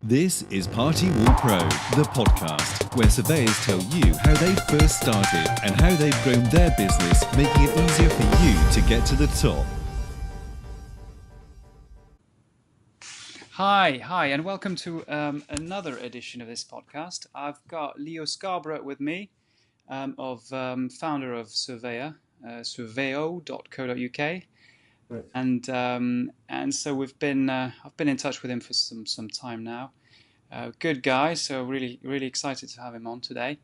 This is Party Wall Pro, the podcast where surveyors tell you how they first started and how they've grown their business, making it easier for you to get to the top. Hi, and welcome to another edition of this podcast. I've got Leo Scarborough with me, founder of Surveyor, surveyo.co.uk. Right. And so I've been in touch with him for some time now. Good guy, so really excited to have him on today.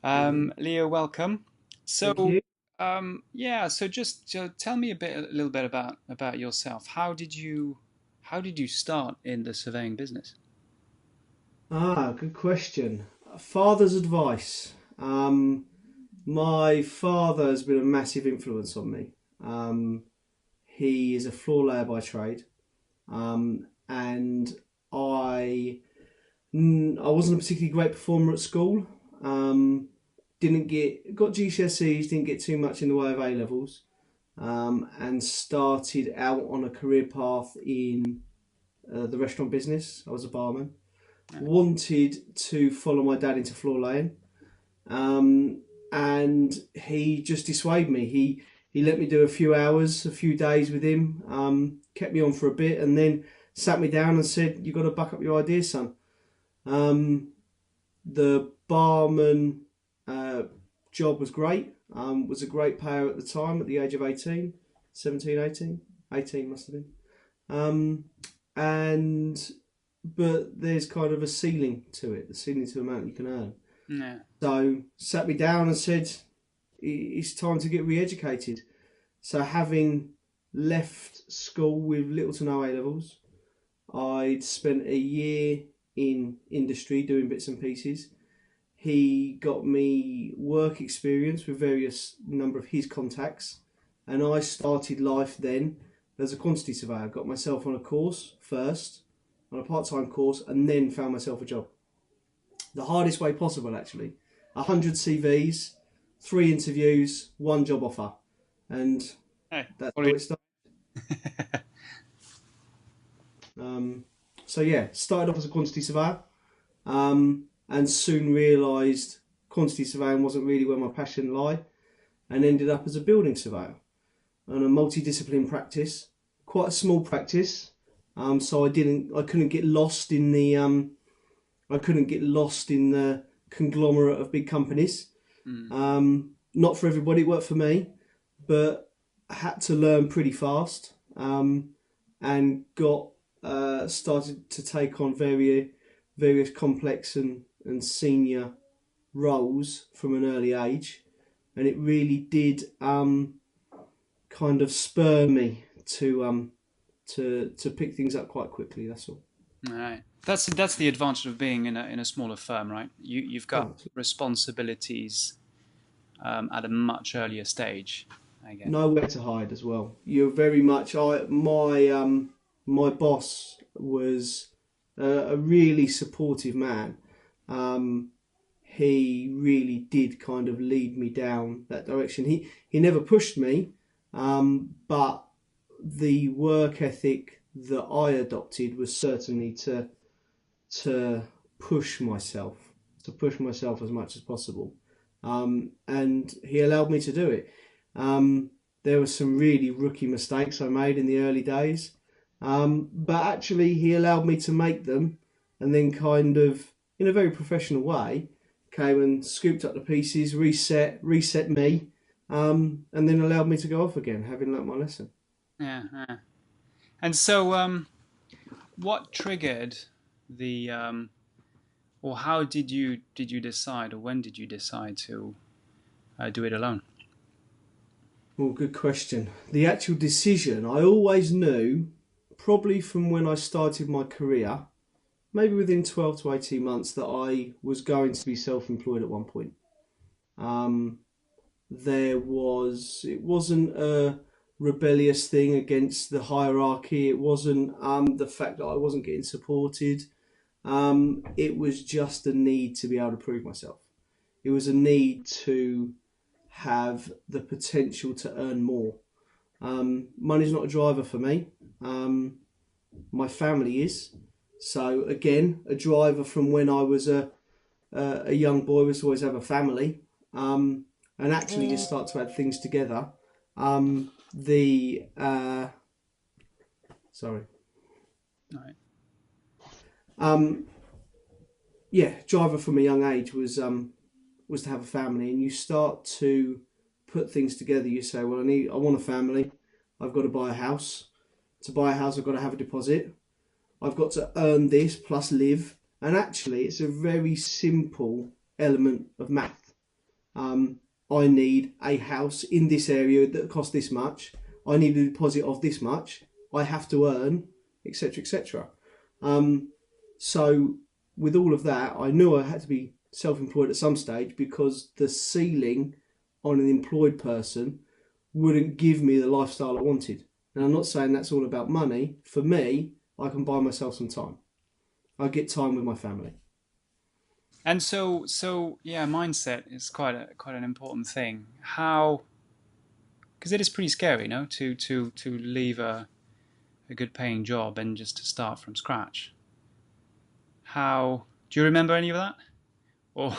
Leo, welcome. So Thank you. so just tell me a little bit about yourself. How did you start in the surveying business? Good question. Father's advice. My father has been a massive influence on me. He is a floor layer by trade, and I wasn't a particularly great performer at school. Got GCSEs, didn't get too much in the way of A levels, and started out on a career path in the restaurant business. I was a barman. Wanted to follow my dad into floor laying, and he just dissuaded me. He let me do a few days with him, kept me on for a bit, and then sat me down and said, "You've got to buck up your ideas, son." The barman job was great. Was a great payer at the time, at the age of 18 must have been. But there's kind of a ceiling to it, the amount you can earn. Yeah. So sat me down and said, it's time to get re-educated. So having left school with little to no A levels, I'd spent a year in industry doing bits and pieces. He got me work experience with various number of his contacts, and I started life then as a quantity surveyor. Got myself on a course first, on a part-time course, and then found myself a job. The hardest way possible, actually. 100 CVs, 3 interviews, 1 job offer. And that's how it started. Started off as a quantity surveyor, and soon realised quantity surveying wasn't really where my passion lay, and ended up as a building surveyor on a multidiscipline practice, quite a small practice. So I couldn't get lost in the conglomerate of big companies. Not for everybody, it worked for me, but I had to learn pretty fast, and got started to take on various complex and senior roles from an early age, and it really did kind of spur me to pick things up quite quickly. That's all. Right. That's the advantage of being in a smaller firm, right? You've got responsibilities at a much earlier stage, I guess. Nowhere to hide as well. You're very much my boss was a really supportive man. He really did kind of lead me down that direction. He never pushed me, but the work ethic that I adopted was certainly to push myself as much as possible, and he allowed me to do it. There were some really rookie mistakes I made in the early days, but actually he allowed me to make them, and then kind of in a very professional way came and scooped up the pieces, reset me, and then allowed me to go off again, having learnt my lesson. Yeah. And so, what triggered or how did you decide, or when did you decide to do it alone? Well, good question. The actual decision, I always knew, probably from when I started my career, maybe within 12 to 18 months, that I was going to be self-employed at one point. It wasn't a rebellious thing against the hierarchy. It wasn't the fact that I wasn't getting supported. It was just a need to be able to prove myself. It was a need to have the potential to earn more. Money's not a driver for me. My family is. So again, a driver from when I was a young boy was to always have a family, and actually you start to add things together. The sorry. All right. Yeah, driver from a young age was to have a family, and you start to put things together. You say, well, I want a family. I've got to buy a house. To buy a house, I've got to have a deposit. I've got to earn this plus live. And actually, it's a very simple element of math. I need a house in this area that costs this much. I need a deposit of this much. I have to earn, etc., etc. So with all of that, I knew I had to be self-employed at some stage because the ceiling on an employed person wouldn't give me the lifestyle I wanted. And I'm not saying that's all about money. For me, I can buy myself some time. I get time with my family. And so yeah, mindset is quite an important thing. How, because it is pretty scary, no, to leave a good paying job and just to start from scratch. How do you remember any of that? Or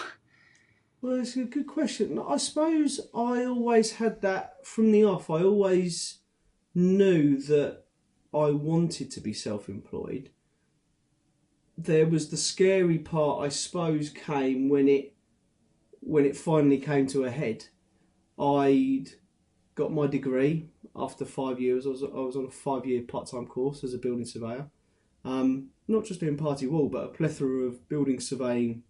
Well, it's a good question. I suppose I always had that from the off. I always knew that I wanted to be self-employed. There was the scary part, I suppose, came when it finally came to a head. I'd got my degree after 5 years. I was on a 5-year part-time course as a building surveyor. Not just doing party wall, but a plethora of building surveying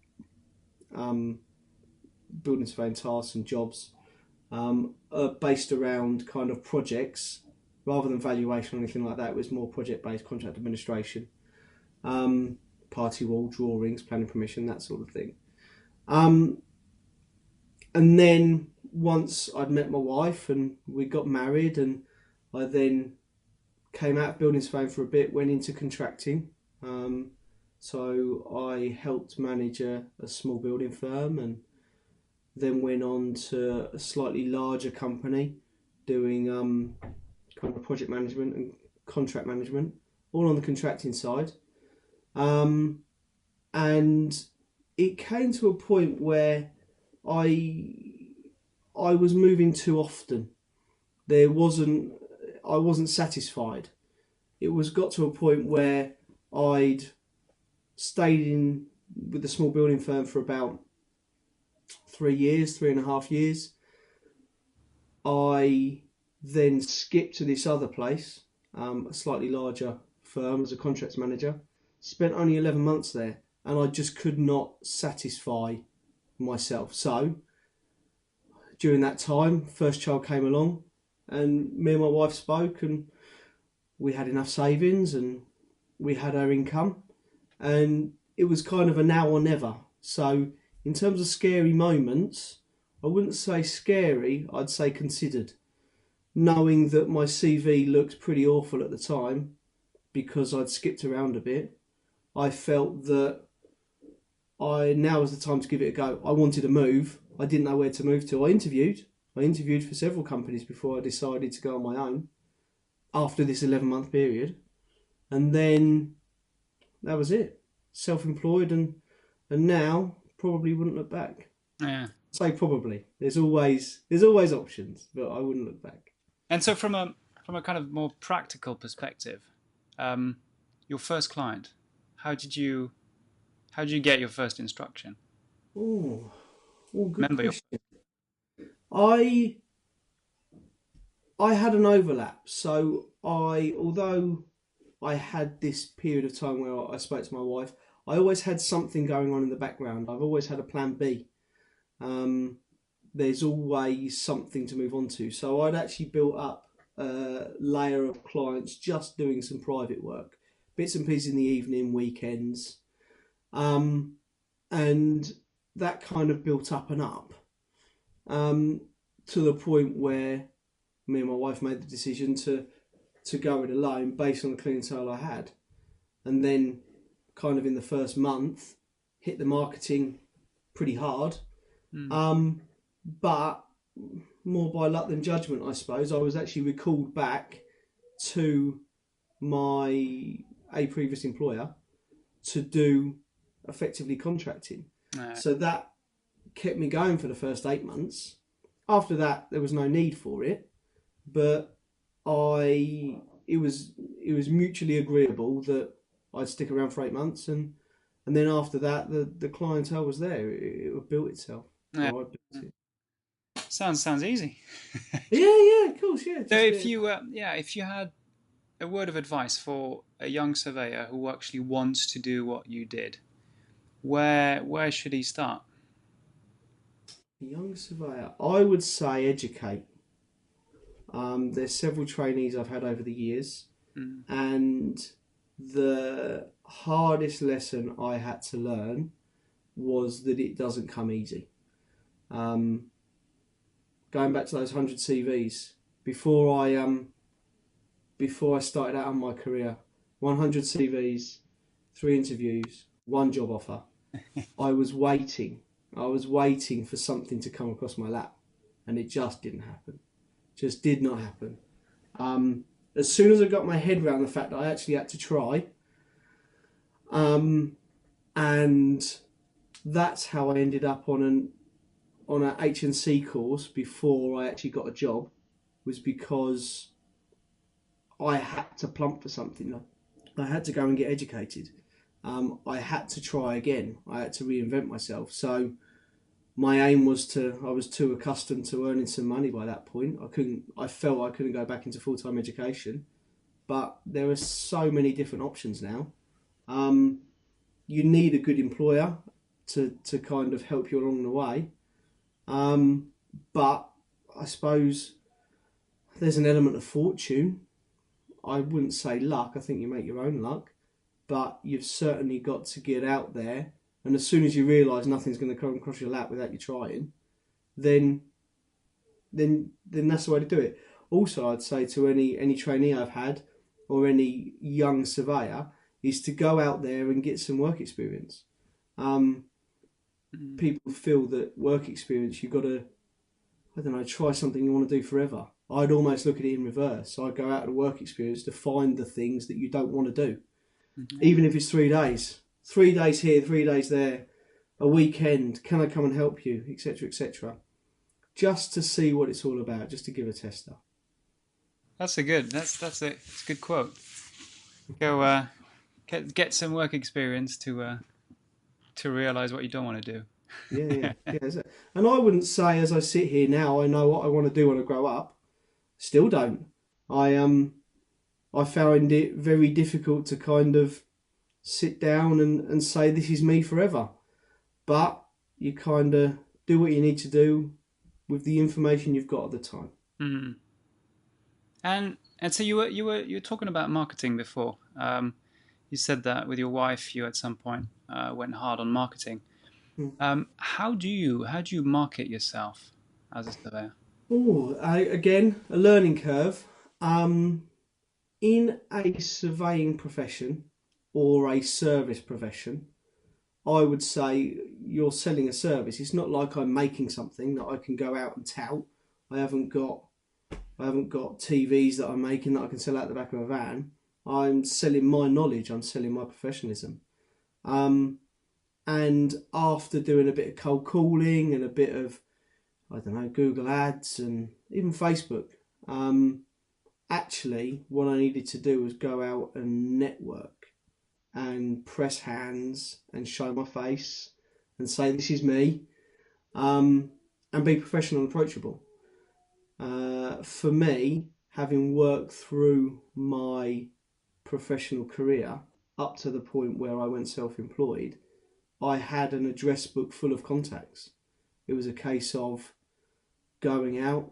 tasks and jobs based around kind of projects rather than valuation or anything like that. It was more project-based, contract administration, party wall, drawings, planning permission, that sort of thing. And then once I'd met my wife and we got married, and I then came out of building surveying for a bit, went into contracting. So I helped manage a small building firm, and then went on to a slightly larger company doing kind of project management and contract management, all on the contracting side. And it came to a point where I was moving too often. I wasn't satisfied. It was got to a point where I'd stayed with the small building firm for about 3.5 years. I then skipped to this other place, a slightly larger firm as a contracts manager. Spent only 11 months there, and I just could not satisfy myself. So during that time, first child came along, and me and my wife spoke, and we had enough savings and we had our income, and it was kind of a now or never. So in terms of scary moments, I wouldn't say scary, I'd say considered. Knowing that my CV looked pretty awful at the time because I'd skipped around a bit, I felt that now was the time to give it a go. I wanted to move. I didn't know where to move to. I interviewed for several companies before I decided to go on my own after this 11-month period. And then that was it. Self-employed, and now probably wouldn't look back. yeah. Say probably. There's always options, but I wouldn't look back. And so from a kind of more practical perspective, your first client, how did you get your first instruction? Oh, good Remember question. I had an overlap. So although I had this period of time where I spoke to my wife, I always had something going on in the background. I've always had a plan B. There's always something to move on to. So I'd actually built up a layer of clients just doing some private work, bits and pieces in the evening, weekends. And that kind of built up and up to the point where me and my wife made the decision to go it alone based on the clientele I had. And then kind of in the first month, hit the marketing pretty hard. But more by luck than judgment, I suppose. I was actually recalled back to a previous employer, to do effectively contracting. So that kept me going for the first 8 months. After that, there was no need for it, but it was mutually agreeable that I'd stick around for 8 months, and then after that, the clientele was there. It built itself. Yeah. Or I built it. Sounds easy. Yeah, of course, yeah. So if you had a word of advice for a young surveyor who actually wants to do what you did, where should he start? A young surveyor, I would say educate. There's several trainees I've had over the years, and the hardest lesson I had to learn was that it doesn't come easy. Going back to those 100 CVs, before I started out on my career, 100 CVs, 3 interviews, 1 job offer. I was waiting for something to come across my lap, and it just didn't happen. Just did not happen. As soon as I got my head around the fact that I actually had to try, and that's how I ended up on a H&C course before I actually got a job, was because I had to plump for something. I had to go and get educated. I had to try again. I had to reinvent myself. So my aim was I was too accustomed to earning some money by that point. I felt I couldn't go back into full-time education, but there are so many different options now. You need a good employer to kind of help you along the way. But I suppose there's an element of fortune. I wouldn't say luck. I think you make your own luck, but you've certainly got to get out there. And as soon as you realise nothing's going to come across your lap without you trying, then that's the way to do it. Also, I'd say to any trainee I've had or any young surveyor is to go out there and get some work experience. People feel that work experience, you've got to, I don't know, try something you want to do forever. I'd almost look at it in reverse. I'd go out to work experience to find the things that you don't want to do. Even if it's 3 days. 3 days here, 3 days there, a weekend, can I come and help you, etc., etc. Just to see what it's all about, just to give a tester. That's a good quote. Go get some work experience to realise what you don't want to do. Yeah. And I wouldn't say, as I sit here now, I know what I want to do when I grow up. Still don't. I found it very difficult to kind of sit down and say this is me forever. But you kind of do what you need to do with the information you've got at the time. Mm-hmm. And so you were talking about marketing before. You said that with your wife, you at some point went hard on marketing. How do you market yourself as a surveyor? Again, a learning curve. In a surveying profession or a service profession, I would say you're selling a service. It's not like I'm making something that I can go out and tout. I haven't got TVs that I'm making that I can sell out the back of a van. I'm selling my knowledge. I'm selling my professionalism. And after doing a bit of cold calling and a bit of, I don't know, Google Ads and even Facebook, actually what I needed to do was go out and network and press hands and show my face and say this is me, and be professional and approachable. For me, having worked through my professional career up to the point where I went self-employed, I had an address book full of contacts. It was a case of going out,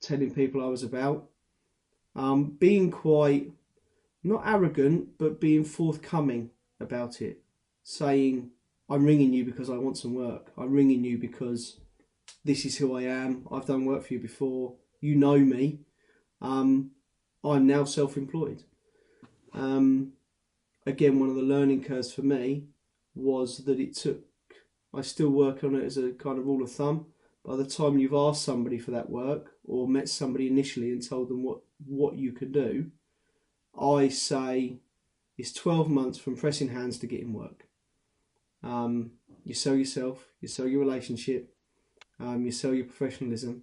telling people I was about, being quite, not arrogant, but being forthcoming about it. Saying, I'm ringing you because I want some work. I'm ringing you because this is who I am. I've done work for you before. You know me. I'm now self-employed. Again, one of the learning curves for me was that I still work on it as a kind of rule of thumb. By the time you've asked somebody for that work or met somebody initially and told them what you can do, I say It's 12 months from pressing hands to getting work. You sell yourself, you sell your relationship, you sell your professionalism,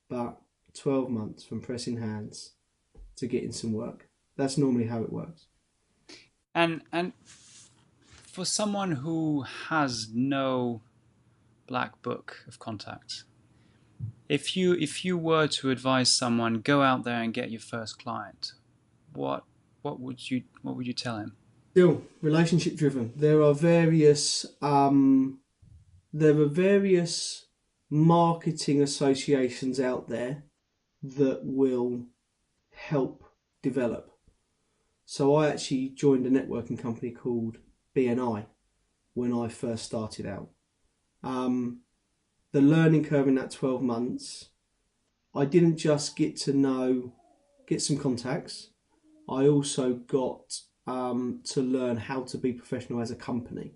but 12 months from pressing hands to getting some work. That's normally how it works. And for someone who has no black book of contacts, if you were to advise someone, go out there and get your first client, what would you tell him? Still relationship driven. There are various marketing associations out there that will help develop. So I actually joined a networking company called BNI when I first started out. The learning curve in that 12 months, I didn't just get some contacts. I also got to learn how to be professional as a company.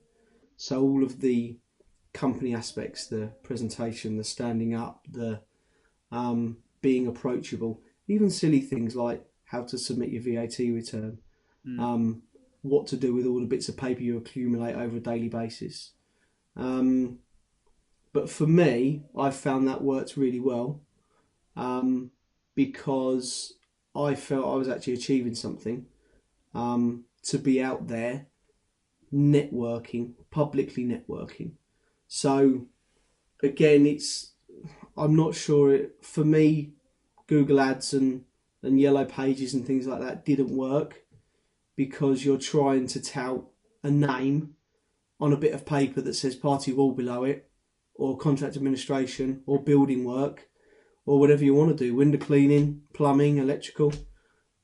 So all of the company aspects, the presentation, the standing up, the being approachable, even silly things like how to submit your VAT return, what to do with all the bits of paper you accumulate over a daily basis. But for me, I found that worked really well because I felt I was actually achieving something to be out there networking, publicly networking. So again, I'm not sure for me, Google Ads and Yellow Pages and things like that didn't work because you're trying to tout a name on a bit of paper that says party wall below it, or contract administration, or building work, or whatever you want to do, window cleaning, plumbing, electrical.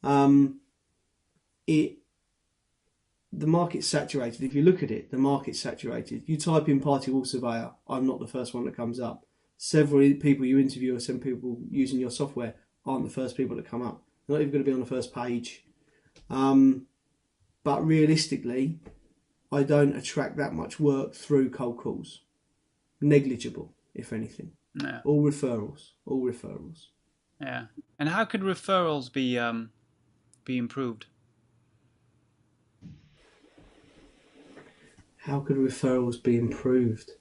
The market's saturated. If you look at it, the market's saturated. You type in party wall surveyor, I'm not the first one that comes up. Several people you interview or some people using your software aren't the first people that come up. They're not even going to be on the first page. But realistically, I don't attract that much work through cold calls. Negligible, if anything. Yeah. All referrals. Yeah. And how could referrals be improved? How could referrals be improved?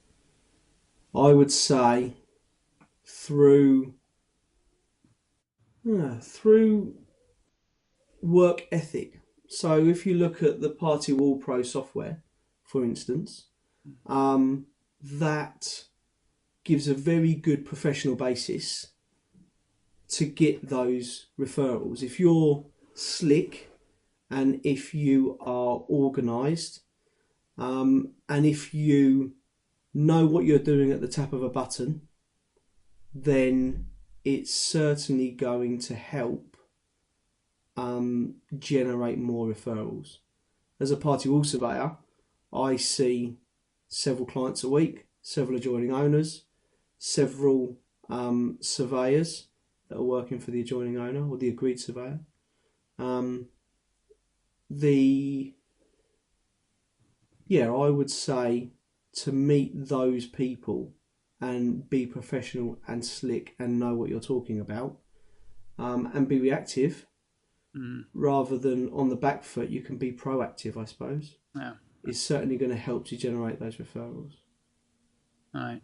I would say through work ethic. So if you look at the Party Wall Pro software, for instance, that gives a very good professional basis to get those referrals. If you're slick and if you are organised, and if you know what you're doing at the tap of a button, then it's certainly going to help generate more referrals. As a party wall surveyor, I see several clients a week, several adjoining owners, several surveyors that are working for the adjoining owner or the agreed surveyor. I would say to meet those people and be professional and slick and know what you're talking about, and be reactive rather than on the back foot. You can be proactive, I suppose. Yeah. It's certainly going to help to generate those referrals. Right.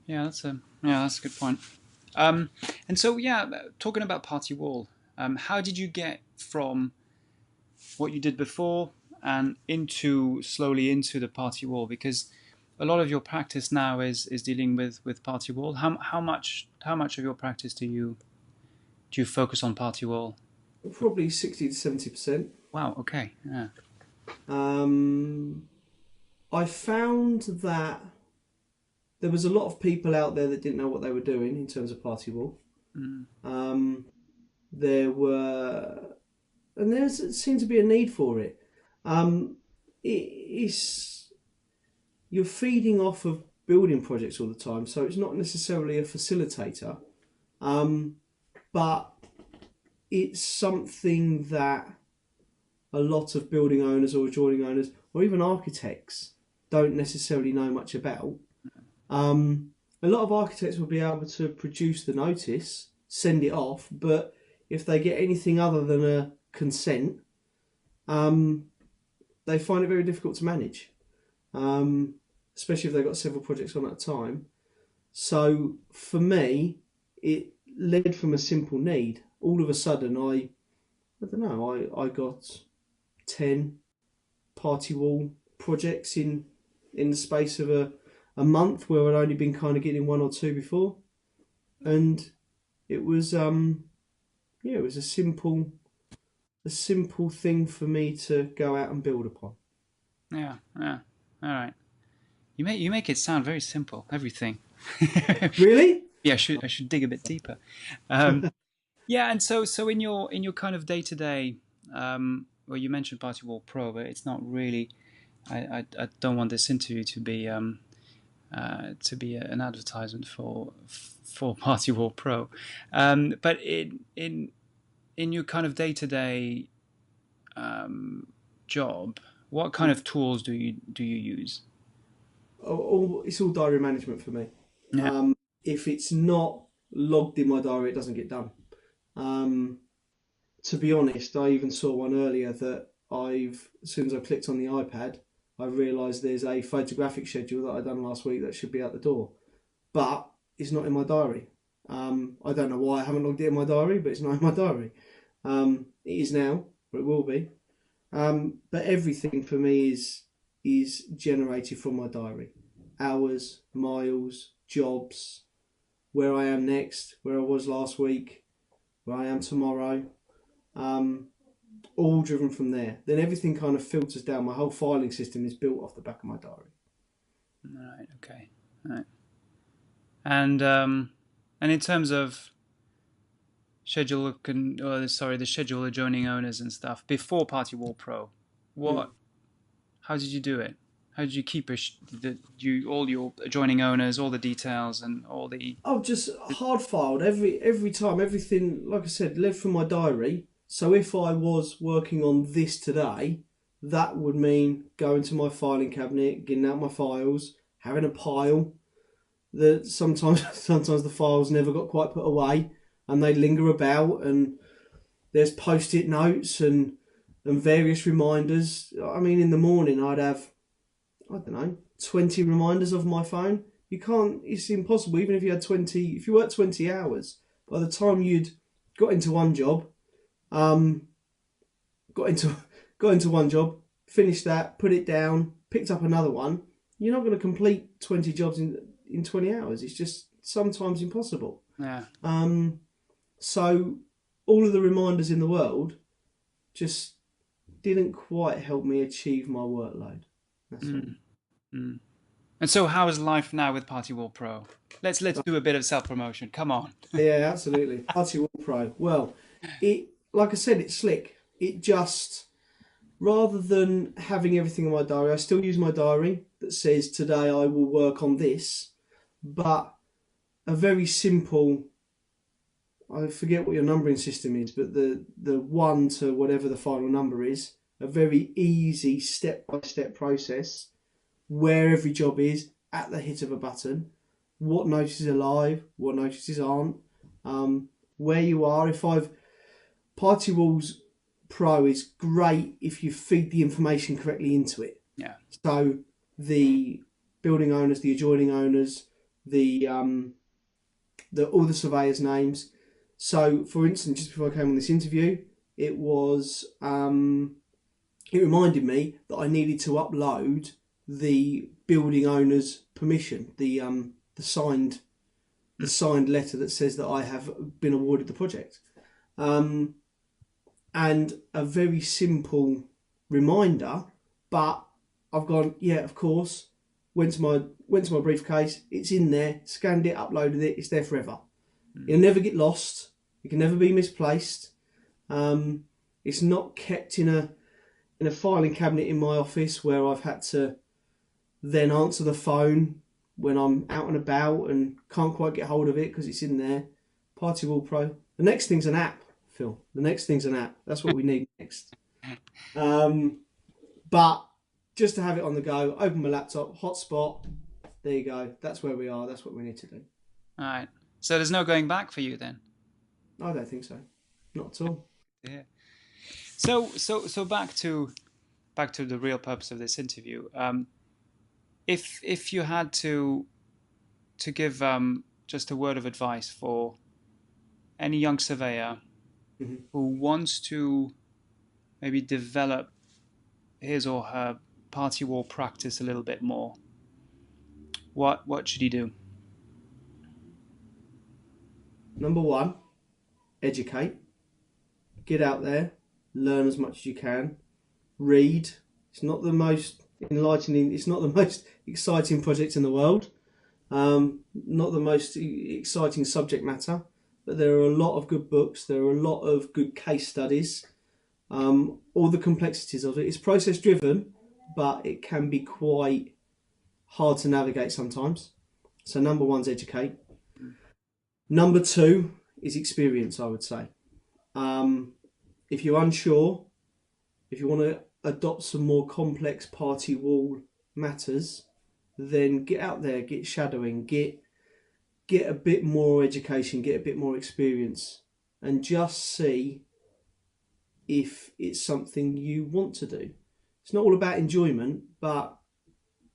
Yeah, that's a good point. And so talking about Party Wall, how did you get from what you did before and slowly into the Party Wall? Because a lot of your practice now is dealing with Party Wall. How much of your practice do you focus on Party Wall? Probably 60 to 70%. Wow. Okay. Yeah. I found that there was a lot of people out there that didn't know what they were doing in terms of Party Wall. There seemed to be a need for it. You're feeding off of building projects all the time, so it's not necessarily a facilitator, but it's something that a lot of building owners or adjoining owners or even architects don't necessarily know much about. A lot of architects will be able to produce the notice, send it off, but if they get anything other than a consent, they find it very difficult to manage, especially if they've got several projects on at a time. So for me, it led from a simple need. All of a sudden, I don't know, I got 10 party wall projects in the space of a month, where I'd only been kind of getting one or two before. And it was it was a simple thing for me to go out and build upon. Yeah. All right. You make it sound very simple. Everything. Really? Yeah, I should dig a bit deeper. Yeah, and so in your kind of day to day, well, you mentioned Party Wall Pro, but it's not really. I don't want this interview to be an advertisement for Party Wall Pro, but in your kind of day to day job, what kind of tools do you use? It's all diary management for me. Yeah. If it's not logged in my diary, it doesn't get done. To be honest, I even saw one earlier that as soon as I clicked on the iPad, I realised there's a photographic schedule that I done last week that should be out the door, but it's not in my diary. I don't know why I haven't logged it in my diary, but it's not in my diary. It is now, or it will be. But everything for me is generated from my diary. Hours, miles, jobs, where I am next, where I was last week, where I am tomorrow. All driven from there. Then everything kind of filters down. My whole filing system is built off the back of my diary. Right. Okay. Right. And in terms of the schedule adjoining owners and stuff before Party Wall Pro, how did you do it? How did you keep all your adjoining owners, all the details, and all the? I've just hard filed every time. Everything, like I said, led from my diary. So if I was working on this today, that would mean going to my filing cabinet, getting out my files, having a pile. That sometimes the files never got quite put away, and they linger about. And there's post-it notes and various reminders. I mean, in the morning I'd have, I don't know, 20 reminders of my phone. You can't. It's impossible. Even if you had 20, if you worked 20 hours, by the time you'd got into one job, got into one job, finished that, put it down, picked up another one. You're not going to complete 20 jobs in 20 hours. It's just sometimes impossible. Yeah. So all of the reminders in the world just didn't quite help me achieve my workload. That's all. Mm. And so, how is life now with Party Wall Pro? Let's do a bit of self promotion. Come on. Yeah, absolutely. Party Wall Pro. Well, like I said, it's slick. It just, rather than having everything in my diary, I still use my diary that says today I will work on this, but a very simple, I forget what your numbering system is, but the 1 to whatever the final number is, a very easy step-by-step process where every job is at the hit of a button, what notices are live, what notices aren't, where you are. Party Walls Pro is great if you feed the information correctly into it. Yeah. So the building owners, the adjoining owners, all the surveyors' names. So, for instance, just before I came on this interview, it reminded me that I needed to upload the building owner's permission, the signed letter that says that I have been awarded the project, and a very simple reminder. But I've gone, yeah, of course. Went to my briefcase. It's in there. Scanned it, uploaded it. It's there forever. It'll never get lost. It can never be misplaced. It's not kept in a filing cabinet in my office where I've had to then answer the phone when I'm out and about and can't quite get hold of it because it's in there. Party Wall Pro. The next thing's an app, Phil. The next thing's an app. That's what we need next. But just to have it on the go, open my laptop, hotspot. There you go. That's where we are. That's what we need to do. All right. So there's no going back for you then? I don't think so. Not at all. Yeah. So back to the real purpose of this interview. If you had to give just a word of advice for any young surveyor who wants to maybe develop his or her party wall practice a little bit more, what should he do? Number one, educate. Get out there, learn as much as you can. Read. It's not the most enlightening, it's not the most exciting project in the world. Not the most exciting subject matter, but there are a lot of good books. There are a lot of good case studies. All the complexities of it. It's process driven, but it can be quite hard to navigate sometimes. So number one's educate. Number two is experience, I would say. If you're unsure, if you want to adopt some more complex party wall matters, then get out there, get shadowing, get a bit more education, get a bit more experience, and just see if it's something you want to do. It's not all about enjoyment, but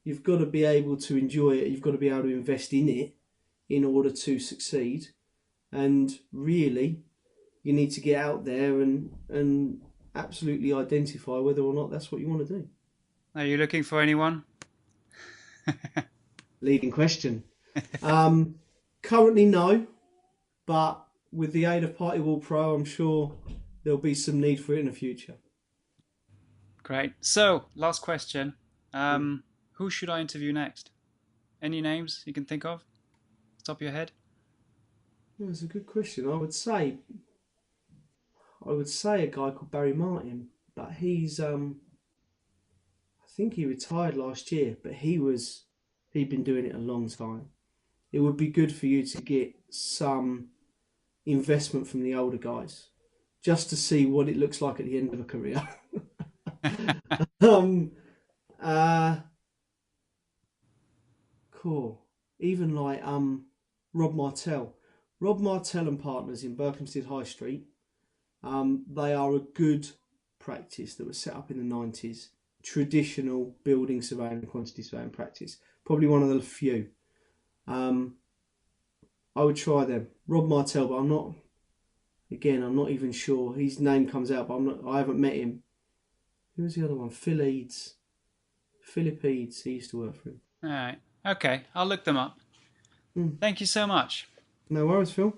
you've got to be able to enjoy it. You've got to be able to invest in it in order to succeed. And really, you need to get out there and absolutely identify whether or not that's what you want to do. Are you looking for anyone? Leading question. Currently, no, but with the aid of Party Wall Pro, I'm sure there'll be some need for it in the future. Great. So, last question. Who should I interview next? Any names you can think of? Top of your head? Well, that's a good question. I would say a guy called Barry Martin, but he's I think he retired last year, but he'd been doing it a long time. It would be good for you to get some investment from the older guys, just to see what it looks like at the end of a career. Cool. Even like Rob Martell. Rob Martell and Partners in Berkhamsted High Street. They are a good practice that was set up in the 90s. Traditional building surveying and quantity surveying practice. Probably one of the few. I would try them. Rob Martell, but I'm not even sure. His name comes out, but I haven't met him. Who was the other one? Philip Eads. He used to work for him. All right. Okay. I'll look them up. Thank you so much. No worries, Phil.